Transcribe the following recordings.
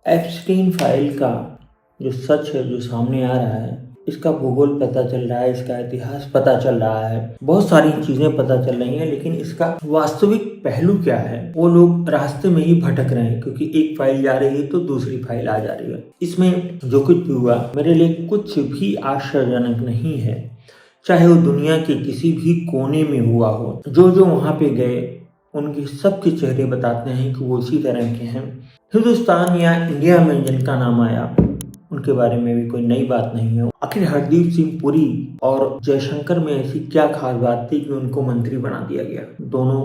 Epstein file का जो सच है, जो सामने आ रहा है, इसका भूगोल पता चल रहा है, इसका इतिहास पता चल रहा है, बहुत सारी चीज़ें पता चल रही हैं, लेकिन इसका वास्तविक पहलू क्या है वो लोग रास्ते में ही भटक रहे हैं, क्योंकि एक फाइल जा रही है तो दूसरी फाइल आ जा रही है। इसमें जो कुछ भी हुआ मेरे लिए कुछ भी आश्चर्यजनक नहीं है, चाहे वो दुनिया के किसी भी कोने में हुआ हो। जो जो वहाँ पे गए उनके सबके चेहरे बताते हैं कि वो उसी तरह के हैं। हिंदुस्तान या इंडिया में जिनका नाम आया उनके बारे में भी कोई नई बात नहीं है। आखिर हरदीप सिंह पुरी और जयशंकर में ऐसी क्या खास बात थी कि उनको मंत्री बना दिया गया? दोनों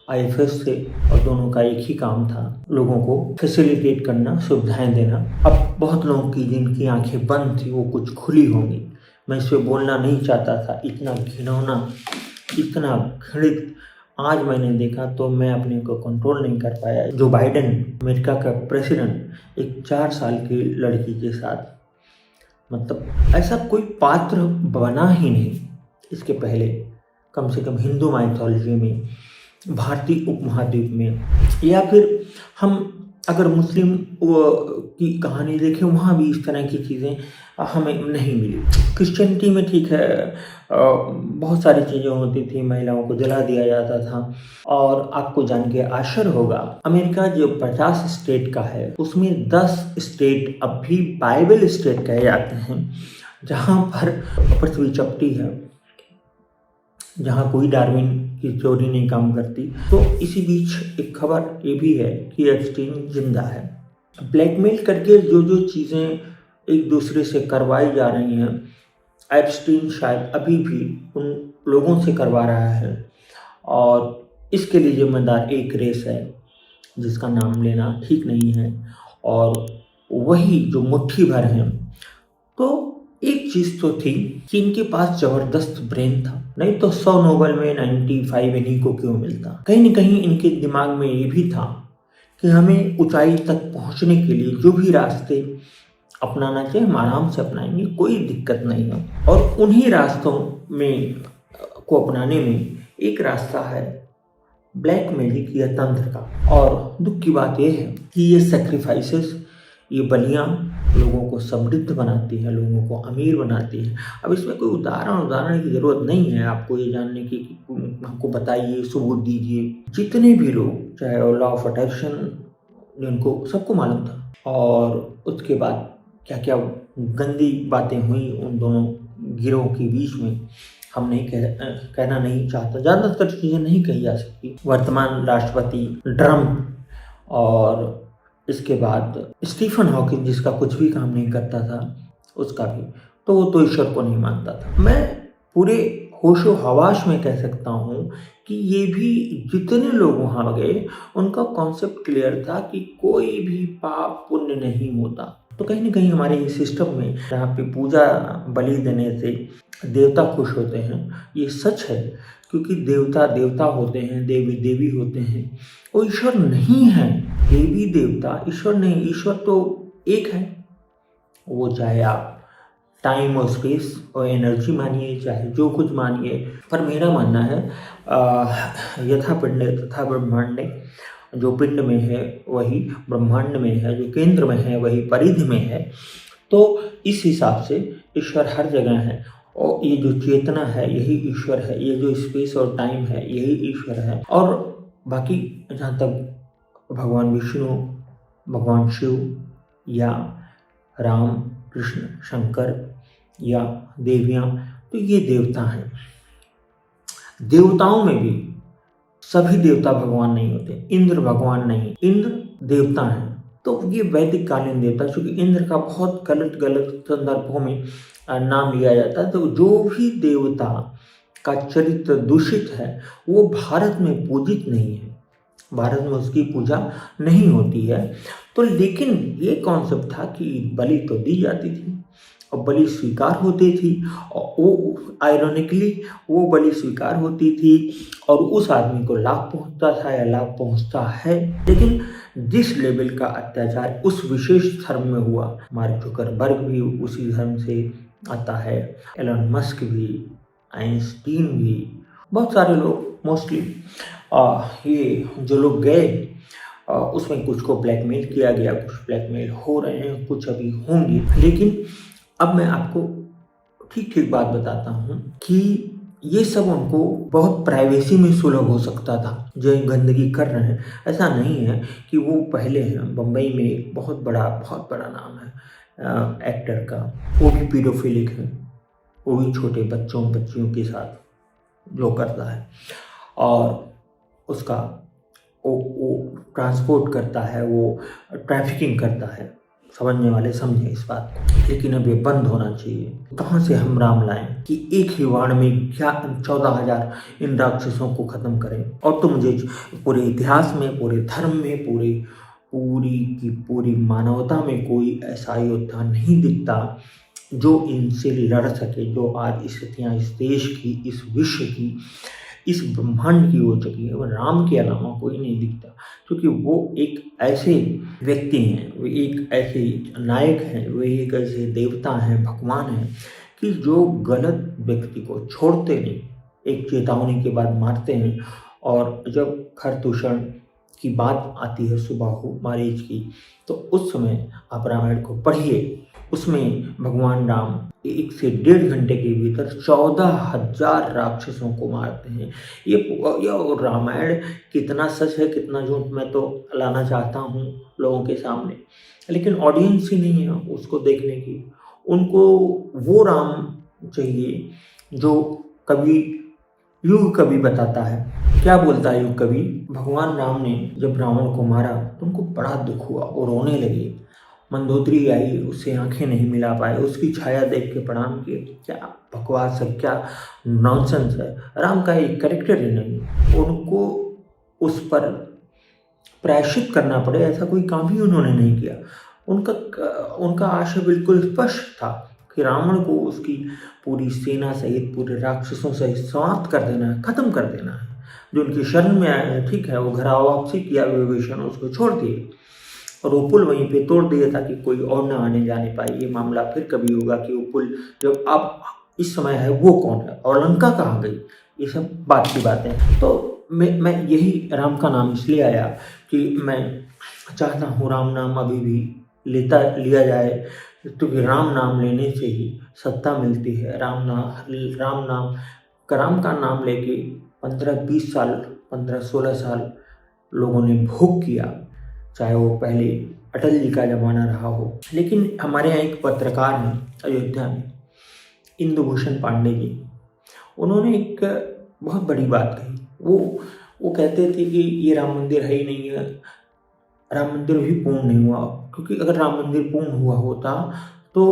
आईएफएस थे और दोनों का एक ही काम था, लोगों को फैसिलिटेट करना, सुविधाएं देना। अब बहुत लोगों की जिनकी आंखें बंद थी वो कुछ खुली होंगी। मैं इस पर बोलना नहीं चाहता था, इतना घिनौना, इतना घृणित आज मैंने देखा तो मैं अपने को कंट्रोल नहीं कर पाया। जो बाइडेन अमेरिका का प्रेसिडेंट एक 4 साल की लड़की के साथ, मतलब ऐसा कोई पात्र बना ही नहीं इसके पहले, कम से कम हिंदू माइथोलॉजी में, भारतीय उपमहाद्वीप में, या फिर हम अगर मुस्लिम की कहानी देखें वहाँ भी इस तरह की चीज़ें हमें नहीं मिली। क्रिश्चियनिटी में ठीक है, बहुत सारी चीज़ें होती थी, महिलाओं को जला दिया जाता था। और आपको जान के आश्चर्य होगा, अमेरिका जो 50 स्टेट का है उसमें 10 स्टेट अब भी बाइबल स्टेट कहे जाते हैं, जहाँ पर पृथ्वी चपटी है, जहाँ कोई डार्विन की थ्योरी नहीं काम करती। तो इसी बीच एक खबर ये भी है कि एप्स्टीन जिंदा है। ब्लैकमेल करके जो जो चीज़ें एक दूसरे से करवाई जा रही हैं, एप्स्टीन शायद अभी भी उन लोगों से करवा रहा है, और इसके लिए जिम्मेदार एक रेस है जिसका नाम लेना ठीक नहीं है, और वही जो मुट्ठी भर हैं। तो एक चीज़ तो थी कि इनके पास ज़बरदस्त ब्रेन था, नहीं तो 100 नोबेल में 95 इन्हीं को क्यों मिलता। कहीं न कहीं इनके दिमाग में ये भी था कि हमें ऊंचाई तक पहुंचने के लिए जो भी रास्ते अपनाना चाहिए हम आराम से अपनाएंगे, कोई दिक्कत नहीं है। और उन्हीं रास्तों में को अपनाने में एक रास्ता है ब्लैक मैजिक या तंत्र का। और दुख की बात यह है कि ये सेक्रीफाइसेस, ये बलियाँ लोगों को समृद्ध बनाती है, लोगों को अमीर बनाती है। अब इसमें कोई उदाहरण की ज़रूरत नहीं है आपको ये जानने की कि हमको बताइए, सबूत दीजिए। जितने भी लोग, चाहे वो लॉ ऑफ अट्रैक्शन, जिनको सबको मालूम था, और उसके बाद क्या क्या गंदी बातें हुई उन दोनों गिरोह के बीच में, हम नहीं कहना नहीं चाहता, ज़्यादातर चीज़ें नहीं कही जा सकती। वर्तमान राष्ट्रपति ट्रम्प, और इसके बाद स्टीफन हॉकिंग जिसका कुछ भी काम नहीं करता था, उसका भी, तो वो तो ईश्वर को नहीं मानता था। मैं पूरे होशो हवास में कह सकता हूँ कि ये भी जितने लोग वहाँ गए उनका कॉन्सेप्ट क्लियर था कि कोई भी पाप पुण्य नहीं होता। तो कहीं ना कहीं हमारे ये सिस्टम में जहाँ पे पूजा बलि देने से देवता खुश होते हैं, ये सच है, क्योंकि देवता देवता होते हैं, देवी देवी होते हैं, वो ईश्वर नहीं है। देवी देवता ईश्वर नहीं, ईश्वर तो एक है। वो चाहे आप टाइम और स्पेस और एनर्जी मानिए, चाहे जो कुछ मानिए, पर मेरा मानना है यथा पिंड तथा ब्रह्मांड, जो पिंड में है वही ब्रह्मांड में है, जो केंद्र में है वही परिधि में है। तो इस हिसाब से ईश्वर हर जगह है, और ये जो चेतना है यही ईश्वर है, ये जो स्पेस और टाइम है यही ईश्वर है। और बाकी जहाँ तक भगवान विष्णु, भगवान शिव या राम कृष्ण शंकर या देवियाँ, तो ये देवता हैं। देवताओं में भी सभी देवता भगवान नहीं होते। इंद्र भगवान नहीं, इंद्र देवता हैं। तो ये वैदिक कालीन देवता, चूंकि इंद्र का बहुत गलत संदर्भों में नाम लिया जाता है, तो जो भी देवता का चरित्र दूषित है वो भारत में पूजित नहीं है, भारत में उसकी पूजा नहीं होती है। तो लेकिन ये कॉन्सेप्ट था कि बलि तो दी जाती थी और बलि स्वीकार होती थी, और वो आयरॉनिकली वो बलि स्वीकार होती थी और उस आदमी को लाभ पहुंचता था या लाभ पहुंचता है। लेकिन जिस लेवल का अत्याचार उस विशेष धर्म में हुआ, मार्क जुकरबर्ग भी उसी धर्म से आता है, एलन मस्क भी, आइंस्टीन भी, बहुत सारे लोग, मोस्टली ये जो लोग गए उसमें कुछ को ब्लैकमेल किया गया, कुछ ब्लैकमेल हो रहे हैं, कुछ अभी होंगे। लेकिन अब मैं आपको ठीक बात बताता हूँ कि ये सब उनको बहुत प्राइवेसी में सुलभ हो सकता था जो ये गंदगी कर रहे हैं। ऐसा नहीं है कि वो पहले हैं, बम्बई में एक बहुत बड़ा नाम है एक्टर का, वो भी पीडोफिलिक है, वो भी छोटे बच्चियों के साथ जो करता है और उसका वो ट्रांसपोर्ट करता है, वो ट्रैफिकिंग करता है। समझने वाले समझें इस बात को, लेकिन अब ये बंद होना चाहिए। कहाँ से हम राम लाएं कि एक ही वाण में क्या 14,000 इन राक्षसों को खत्म करें। और तो मुझे पूरे इतिहास में, पूरे धर्म में, पूरी की पूरी मानवता में कोई ऐसा योद्धा नहीं दिखता जो इनसे लड़ सके, जो आज स्थितियाँ इस देश की, इस विश्व की, इस ब्रह्मांड की हो चुकी है। वो राम के अलावा कोई नहीं दिखता, क्योंकि वो एक ऐसे व्यक्ति हैं, वो एक ऐसे नायक हैं, वो एक ऐसे देवता हैं, भगवान हैं कि जो गलत व्यक्ति को छोड़ते नहीं, एक चेतावनी के बाद मारते हैं। और जब खरदूषण की बात आती है सुबाहु मारीच की, तो उस समय आप रामायण को पढ़िए। उसमें भगवान राम 1 से 1.5 घंटे के भीतर 14,000 राक्षसों को मारते हैं। ये रामायण कितना सच है कितना झूठ मैं तो लाना चाहता हूँ लोगों के सामने, लेकिन ऑडियंस ही नहीं है उसको देखने की। उनको वो राम चाहिए जो युग कवि बताता है। क्या बोलता है युग कवि? भगवान राम ने जब रावण को मारा तो उनको बड़ा दुख हुआ और रोने लगे। मंदोदरी आई, उससे आंखें नहीं मिला पाए, उसकी छाया देख के प्रणाम किए। क्या बकवास है, क्या नॉनसेंस है। राम का एक कैरेक्टर ही नहीं, उनको उस पर प्रायश्चित करना पड़े ऐसा कोई काम ही उन्होंने नहीं किया। उनका आशय बिल्कुल स्पष्ट था कि रावण को उसकी पूरी सेना सहित, पूरे राक्षसों सहित समाप्त कर देना है, खत्म कर देना है। जो उनकी शरण में आए हैं, ठीक है, वो घर वापसी किया, विभीषण उसको छोड़ दिए और वो पुल वहीं पे तोड़ दिया ताकि कोई और ना आने जाने पाए। ये मामला फिर कभी होगा कि वो पुल जब अब इस समय है वो कौन है और लंका कहाँ गई, ये सब बात की बातें। तो मैं यही राम का नाम इसलिए आया कि मैं चाहता हूँ राम नाम अभी भी लिया जाए, क्योंकि राम नाम लेने से ही सत्ता मिलती है। राम का नाम लेके 15-20 साल, 15-16 साल लोगों ने भोग किया, चाहे वो पहले अटल जी का ज़माना रहा हो। लेकिन हमारे यहाँ एक पत्रकार हैं अयोध्या में, इंदुभूषण पांडे जी, उन्होंने एक बहुत बड़ी बात कही। वो कहते थे कि ये राम मंदिर है ही नहीं है, राम मंदिर भी पूर्ण नहीं हुआ, क्योंकि अगर राम मंदिर पूर्ण हुआ होता तो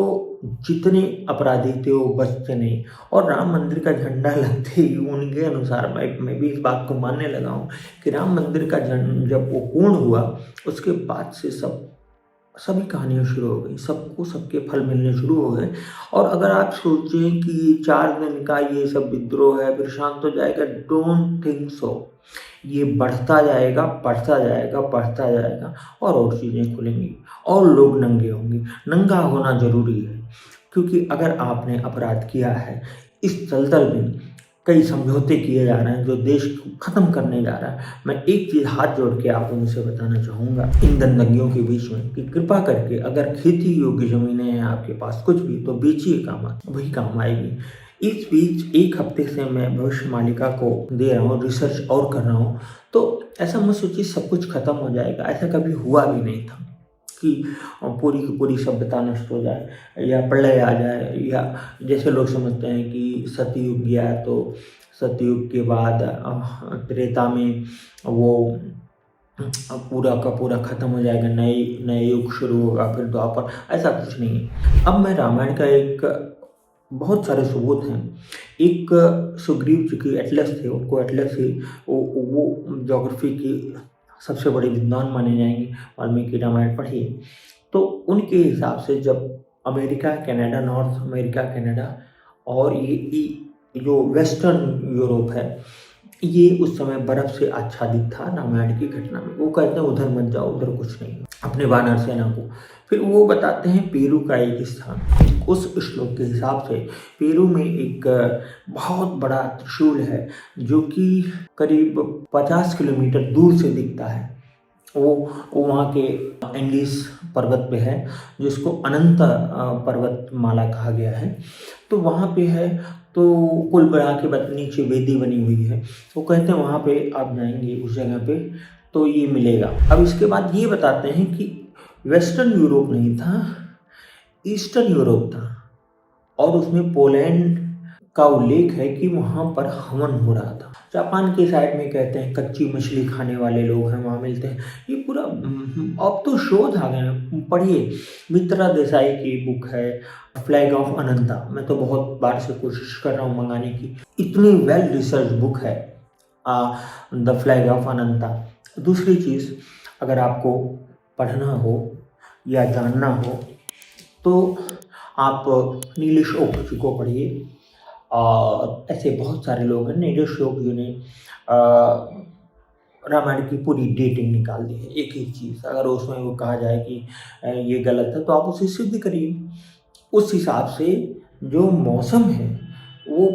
जितने अपराधी थे वो बचते नहीं। और राम मंदिर का झंडा लगते ही उनके अनुसार मैं भी इस बात को मानने लगा हूँ कि राम मंदिर का जब वो पूर्ण हुआ उसके बाद से सभी कहानियाँ शुरू हो गई, सबको सबके फल मिलने शुरू हो गए। और अगर आप सोचें कि 4 दिन का ये सब विद्रोह है फिर शांत हो जाएगा, डोंट थिंक सो। ये बढ़ता जाएगा और चीज़ें खुलेंगी और लोग नंगे होंगे। नंगा होना जरूरी है, क्योंकि अगर आपने अपराध किया है, इस दलदल में कई समझौते किए जा रहे हैं जो देश को खत्म करने जा रहा है। मैं एक चीज़ हाथ जोड़ के आप लोगों से बताना चाहूँगा इन दंगों के बीच में कि कृपा करके अगर खेती योग्य ज़मीनें हैं आपके पास कुछ भी, तो बेचिए, वही काम आएगी। इस बीच 1 हफ्ते से मैं भविष्य मालिका को दे रहा हूँ, रिसर्च और कर रहा हूँ। तो ऐसा मत सोचिए सब कुछ खत्म हो जाएगा, ऐसा कभी हुआ भी नहीं था कि पूरी की पूरी सभ्यता नष्ट हो जाए या प्रलय आ जाए, या जैसे लोग समझते हैं कि सतयुग गया तो सतयुग के बाद त्रेता में वो पूरा का पूरा खत्म हो जाएगा, नए युग शुरू होगा, फिर द्वापर। ऐसा कुछ नहीं है। अब मैं रामायण का एक बहुत सारे सबूत हैं। एक सुग्रीव जी की एटलस थे, उनको एटलस ही वो ज्योग्राफी की सबसे बड़े विद्वान माने जाएंगे। वाल्मीकि रामायण पढ़िए तो उनके हिसाब से जब America, Canada, north America, Canada और ये जो वेस्टर्न यूरोप है, ये उस समय बर्फ से आच्छादित था रामायण की घटना में। वो कहते हैं उधर मत जाओ, उधर कुछ नहीं, अपने वानर सेना को। फिर वो बताते हैं पेरू का एक स्थान, उस श्लोक के हिसाब से पेरू में एक बहुत बड़ा त्रिशूल है जो कि करीब 50 किलोमीटर दूर से दिखता है। वो वहाँ के एंडीज पर्वत पे है, जिसको अनंत पर्वतमाला कहा गया है। तो वहाँ पे है, तो कुल मिला के नीचे वेदी बनी हुई है। वो कहते हैं वहाँ पे आप जाएंगे उस जगह पे तो ये मिलेगा। अब इसके बाद ये बताते हैं कि वेस्टर्न यूरोप नहीं था, ईस्टर्न यूरोप था, और उसमें पोलैंड का उल्लेख है कि वहाँ पर हवन हो रहा था। जापान के साइड में कहते हैं कच्ची मछली खाने वाले लोग हैं वहाँ मिलते हैं। ये पूरा अब तो शोध आ गए हैं, पढ़िए। मित्रा देसाई की बुक है फ्लैग ऑफ अनंता, मैं तो बहुत बार से कोशिश कर रहा हूँ मंगाने की, इतनी वेल रिसर्च बुक है द फ्लैग ऑफ अनंता। दूसरी चीज़, अगर आपको पढ़ना हो या जानना हो तो आप नीलेश ओक जी को पढ़िए, और ऐसे बहुत सारे लोग हैं। नीलेश ओक जी ने रामायण की पूरी डेटिंग निकाल दी है, एक एक चीज़। अगर उसमें वो कहा जाए कि ये गलत है तो आप उसे सिद्ध करिए। उस हिसाब से जो मौसम है वो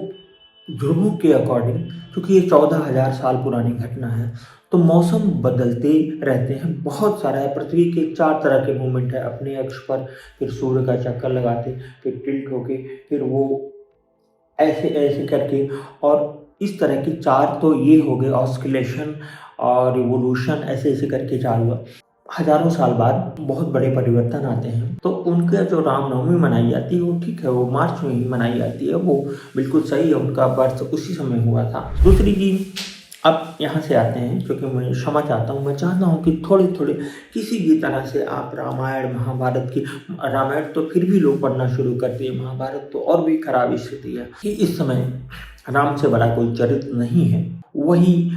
ध्रुवों के अकॉर्डिंग, क्योंकि ये 14,000 साल पुरानी घटना है, तो मौसम बदलते रहते हैं। बहुत सारा है, पृथ्वी के 4 तरह के मूवमेंट है, अपने अक्ष पर, फिर सूर्य का चक्कर लगाते, फिर टिल्ट होके, फिर वो ऐसे ऐसे करके, और इस तरह की 4 तो ये हो गए ऑस्किलेशन और रिवोल्यूशन, ऐसे ऐसे करके 4 हुआ। हजारों साल बाद बहुत बड़े परिवर्तन आते हैं। तो उनके जो रामनवमी मनाई जाती है वो ठीक है, वो मार्च में ही मनाई जाती है, वो बिल्कुल सही है, उनका बर्थ उसी समय हुआ था। दूसरी चीज, अब यहाँ से आते हैं, क्योंकि मैं क्षमा चाहता हूँ, मैं चाहता हूँ कि थोड़े थोड़े किसी भी तरह से आप रामायण महाभारत की, रामायण तो फिर भी लोग पढ़ना शुरू करते हैं, महाभारत तो और भी खराब स्थिति है कि इस समय राम से बड़ा कोई चरित्र नहीं है। वही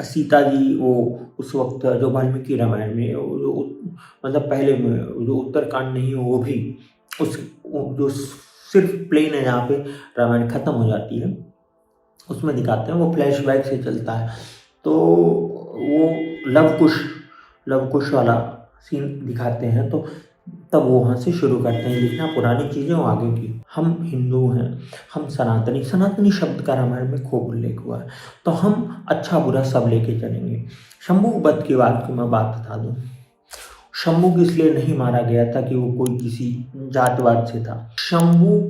सीता जी, वो उस वक्त जो वाल्मीकि रामायण में जो मतलब पहले में जो उत्तरकांड नहीं है वो भी उस जो सिर्फ प्लेन है जहाँ पे रामायण खत्म हो जाती है उसमें दिखाते हैं, वो फ्लैशबैक से चलता है। तो वो लव कुश वाला सीन दिखाते हैं, तो तब वो वहाँ से शुरू करते हैं लिखना पुरानी चीज़ें और आगे की। हम हिंदू हैं, हम सनातनी शब्द का रामायण में खूब उल्लेख हुआ है, तो हम अच्छा बुरा सब लेके चलेंगे। शंभू वध के बाद की मैं बात बता दूं, शंभू इसलिए नहीं मारा गया था कि वो कोई किसी जातवाद से था। शंभू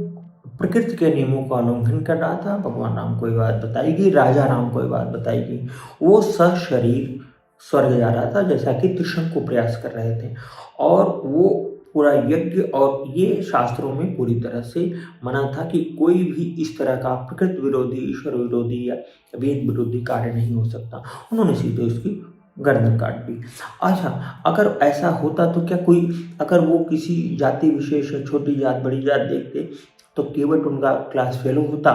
प्रकृति के नियमों का उल्लंघन कर रहा था। भगवान राम को ये बात बताई गई, राजा राम को ये बात बताई गई। वो सशरीर स्वर्ग जा रहा था, जैसा कि त्रिशंकु प्रयास कर रहे थे, और वो पूरा यज्ञ, और ये शास्त्रों में पूरी तरह से मना था कि कोई भी इस तरह का प्रकृति विरोधी, ईश्वर विरोधी या वेद विरोधी कार्य नहीं हो सकता। उन्होंने सीधे उसकी गर्दन काट दी। अच्छा, अगर ऐसा होता तो क्या कोई, अगर वो किसी जाति विशेष, छोटी जात बड़ी जात देखते तो केवट उनका क्लास फेलो होता,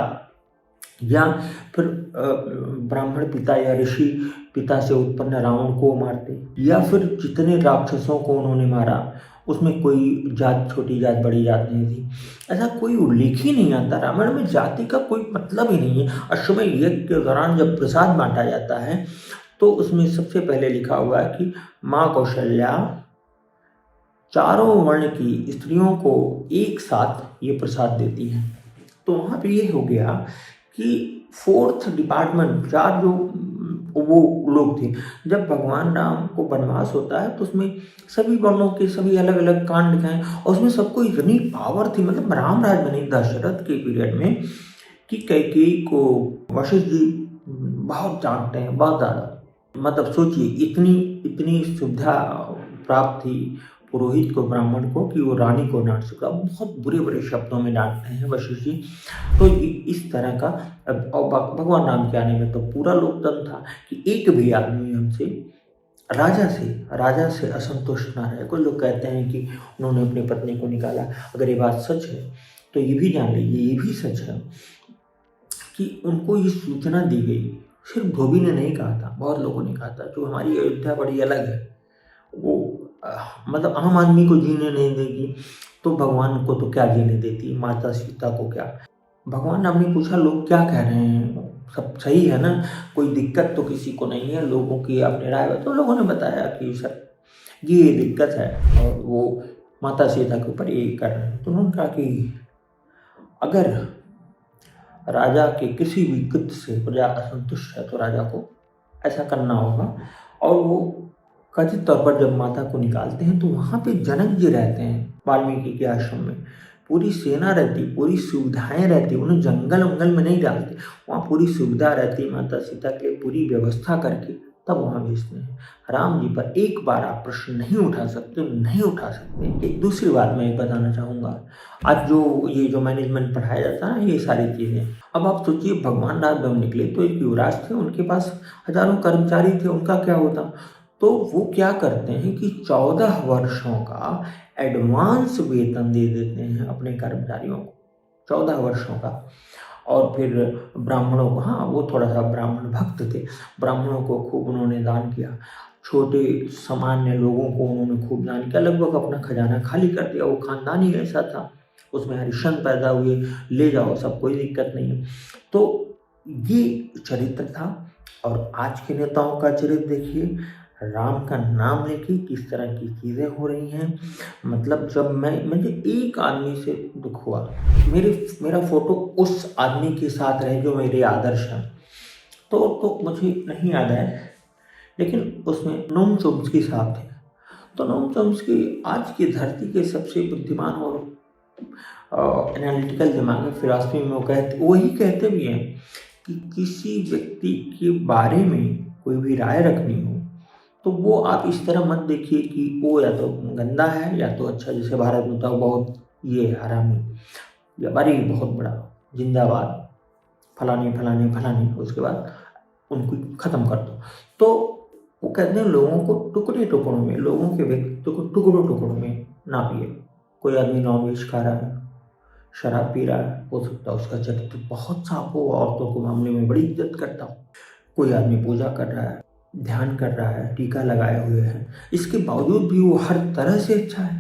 या फिर ब्राह्मण पिता या ऋषि पिता से उत्पन्न रावण को मारते, या फिर जितने राक्षसों को उन्होंने मारा उसमें कोई जात, छोटी जात बड़ी जात नहीं थी। ऐसा कोई उल्लेख ही नहीं आता रामायण में, जाति का कोई मतलब ही नहीं है। अश्वमेध यज्ञ के दौरान जब प्रसाद बांटा जाता है तो उसमें सबसे पहले लिखा हुआ है कि माँ कौशल्या चारों वर्ण की स्त्रियों को एक साथ ये प्रसाद देती है। तो वहाँ पे ये हो गया कि 4th डिपार्टमेंट, 4 जो वो लोग थे, जब भगवान राम को वनवास होता है तो उसमें सभी वर्णों के सभी अलग अलग कांड दिखाए, और उसमें सबको इतनी पावर थी, मतलब राम राज बने दशरथ के पीरियड में, कि कैकेयी को वशिष्ठ जी बहुत जानते हैं, बहुत ज़्यादा। मतलब सोचिए, इतनी सुविधा प्राप्त थी पुरोहित को, ब्राह्मण को, कि वो रानी को डांट सका। बहुत बुरे बुरे शब्दों में डांटते हैं वशिष्ठ जी। तो इस तरह का, और भगवान राम के आने में तो पूरा लोकतंत्र था कि एक भी आदमी हमसे राजा से असंतुष्ट ना रहे। कुछ लोग कहते हैं कि उन्होंने अपनी पत्नी को निकाला। अगर ये बात सच है तो ये भी जान लीजिए, ये भी सच है कि उनको ये सूचना दी गई। सिर्फ धोबी ने नहीं कहा था, बहुत लोगों ने कहा था। जो हमारी अयोध्या बड़ी अलग है, वो मतलब आम आदमी को जीने नहीं देगी, तो भगवान को तो क्या जीने देती, माता सीता को क्या। भगवान राम ने पूछा लोग क्या कह रहे हैं, सब सही है ना, कोई दिक्कत तो किसी को नहीं है, लोगों की अपनी राय है। तो लोगों ने बताया कि सर ये दिक्कत है, और वो माता सीता के ऊपर ये कर रहे हैं। तो उन्होंने कहा कि अगर राजा के किसी भी कृत्य से प्रजा असंतुष्ट है तो राजा को ऐसा करना होगा, और वो कथित तौर पर जब माता को निकालते हैं तो वहाँ पे जनक जी रहते हैं वाल्मीकि के आश्रम में। पूरी सेना रहती, पूरी सुविधाएं रहती, उन्हें जंगल वंगल में नहीं डालते, वहाँ पूरी सुविधा रहती माता सीता के लिए, पूरी व्यवस्था करके तब वहाँ भेजते हैं। राम जी पर एक बार आप प्रश्न नहीं उठा सकते, नहीं उठा सकते। एक दूसरी बात मैं बताना चाहूँगा, आज जो ये जो मैनेजमेंट पढ़ाया जाता है ये सारी चीज़ें, अब आप सोचिए भगवान राम जब निकले तो एक युवराज थे, उनके पास हजारों कर्मचारी थे, उनका क्या होता? तो वो क्या करते हैं कि 14 वर्षों का एडवांस वेतन दे देते हैं अपने कर्मचारियों को, 14 वर्षों का। और फिर ब्राह्मणों को, हाँ वो थोड़ा सा ब्राह्मण भक्त थे, ब्राह्मणों को खूब उन्होंने दान किया, छोटे सामान्य लोगों को उन्होंने खूब दान किया, लगभग अपना खजाना खाली कर दिया। वो खानदान ही ऐसा था, उसमें हरिश्चंद्र पैदा हुए, ले जाओ सब, कोई दिक्कत नहीं है। तो ये चरित्र था। और आज के नेताओं का चरित्र देखिए, राम का नाम लेके किस तरह की चीज़ें हो रही हैं। मतलब जब मुझे एक आदमी से दुख हुआ, मेरा फोटो उस आदमी के साथ रहे जो मेरे आदर्श हैं, तो मुझे नहीं याद है, लेकिन उसमें नोम चोम्स्की साहब थे। तो नोम चोम्स्की आज की धरती के सबसे बुद्धिमान और एनालिटिकल दिमाग है, फिलॉसफी में वही कहते भी हैं कि किसी व्यक्ति के बारे में कोई भी राय रखनी हो तो वो आप इस तरह मत देखिए कि वो या तो गंदा है या तो अच्छा, जैसे भारत में तो बहुत ये हरामी या बारी बहुत बड़ा जिंदाबाद फलाने फलाने फलाने, उसके बाद उनको ख़त्म कर दो। तो वो कहते हैं लोगों को टुकड़े टुकड़ों में, लोगों के व्यक्तित्व को टुकड़ों टुकड़ों में नापिए। कोई आदमी नॉनवेज खा रहा है, शराब पी रहा है, हो सकता है उसका चरित्र बहुत साफ हो, औरतों को मामले में बड़ी इज्जत करता हो। कोई आदमी पूजा कर रहा है, ध्यान कर रहा है, टीका लगाए हुए है, इसके बावजूद भी वो हर तरह से अच्छा है।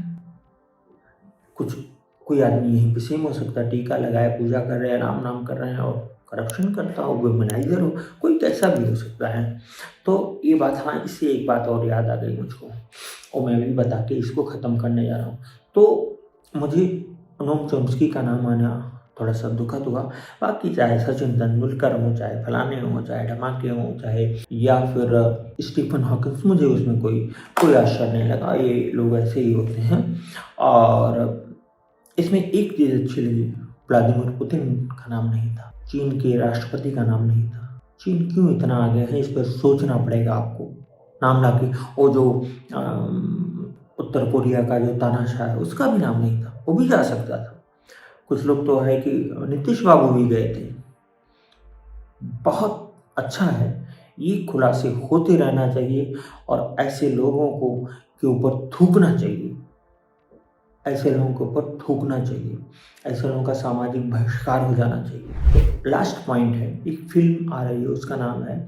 कोई आदमी यहीं पे सेम हो सकता है, टीका लगाए, पूजा कर रहे हैं, राम नाम कर रहे हैं और करप्शन करता हो, वुमेनाइजर हो, कोई कैसा भी हो सकता है। तो ये बात, हाँ इससे एक बात और याद आ गई मुझको, और मैं भी बता के इसको ख़त्म करने जा रहा हूँ। तो मुझे नोम चोम्स्की का नाम आना थोड़ा सा दुखद हुआ। बाकी चाहे सचिन तेंदुलकर हो, चाहे फलाने हो, चाहे धमाके हो, चाहे या फिर स्टीफन हॉकिंस, मुझे उसमें कोई आश्चर्य नहीं लगा, ये लोग ऐसे ही होते हैं। और इसमें एक चीज़ अच्छी लगी, व्लादिमीर पुतिन का नाम नहीं था, चीन के राष्ट्रपति का नाम नहीं था। चीन क्यों इतना आगे है, इस पर सोचना पड़ेगा आपको। नाम ला के वो जो उत्तर कोरिया का जो तानाशाह है उसका भी नाम नहीं था, वो भी जा सकता था। कुछ लोग तो है कि नीतीश बाबू भी गए थे। बहुत अच्छा है, ये खुलासे होते रहना चाहिए और ऐसे लोगों को के ऊपर थूकना चाहिए, ऐसे लोगों के ऊपर थूकना चाहिए, ऐसे लोगों का सामाजिक बहिष्कार हो जाना चाहिए। तो लास्ट पॉइंट है, एक फिल्म आ रही है, उसका नाम है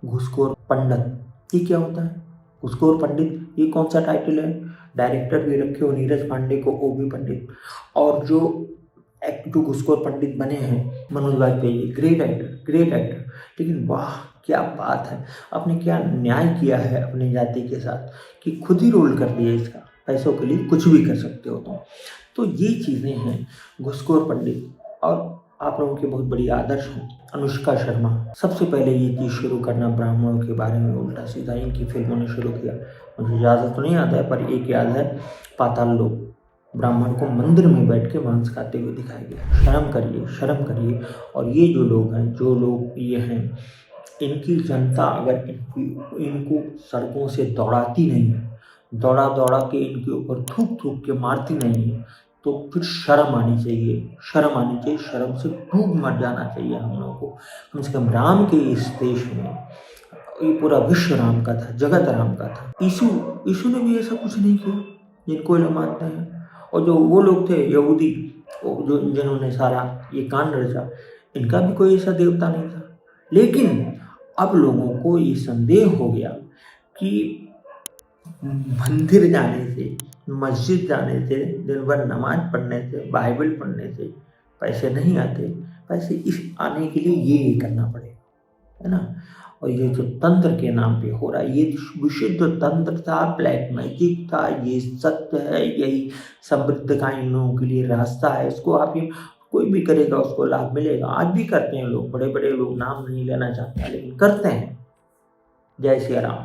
घूसखोर पंडित। ये क्या होता है घूसखोर पंडित? ये कौन सा टाइटल है? डायरेक्टर भी रखे हो नीरज पांडे को, ओ बी पंडित, और जो घूसखोर पंडित बने हैं मनोज वाजपेयी, ग्रेट एक्टर। लेकिन वाह क्या बात है, आपने क्या न्याय किया है अपनी जाति के साथ कि खुद ही रोल कर दिया इसका, पैसों के लिए कुछ भी कर सकते हो तो ये चीज़ें हैं घूसखोर पंडित। और आप लोगों के बहुत बड़ी आदर्श हैं अनुष्का शर्मा। सबसे पहले ये चीज़ शुरू करना ब्राह्मणों के बारे में उल्टा सीधा इनकी फिल्मों ने शुरू किया। मुझे ज़्यादा तो नहीं याद है, पर एक याद है, पाताल लोक, ब्राह्मण को मंदिर में बैठ के मांस खाते हुए दिखाया गया। शर्म करिए। और ये जो लोग हैं, जो लोग ये हैं, इनकी जनता अगर इनको सड़कों से दौड़ाती नहीं है, दौड़ा के इनके ऊपर थूक के मारती नहीं है, तो फिर शर्म आनी चाहिए, शर्म से डूब मर जाना चाहिए हम लोगों को। कम से कम राम के इस देश में, ये पूरा विश्व राम का था, जगत राम का था। यीशु ने भी ऐसा कुछ नहीं किया जिनको ये लोग मानते हैं। और जो वो लोग थे यहूदी, जो जिन्होंने सारा ये कांड रचा, इनका भी कोई ऐसा देवता नहीं था। लेकिन अब लोगों को ये संदेह हो गया कि मंदिर जाने से, मस्जिद जाने से, दिन भर नमाज पढ़ने से, बाइबल पढ़ने से पैसे नहीं आते। पैसे इस आने के लिए ये करना पड़ेगा, है ना। और ये जो तंत्र के नाम पे हो रहा है, ये विशुद्ध तंत्र था, ब्लैक मैजिक था, ये सत्य है, यही समृद्ध का इन लोगों के लिए रास्ता है। इसको आप ये कोई भी करेगा उसको लाभ मिलेगा। आज भी करते हैं लोग, बड़े बड़े लोग, नाम नहीं लेना चाहते लेकिन करते हैं। जय श्री राम।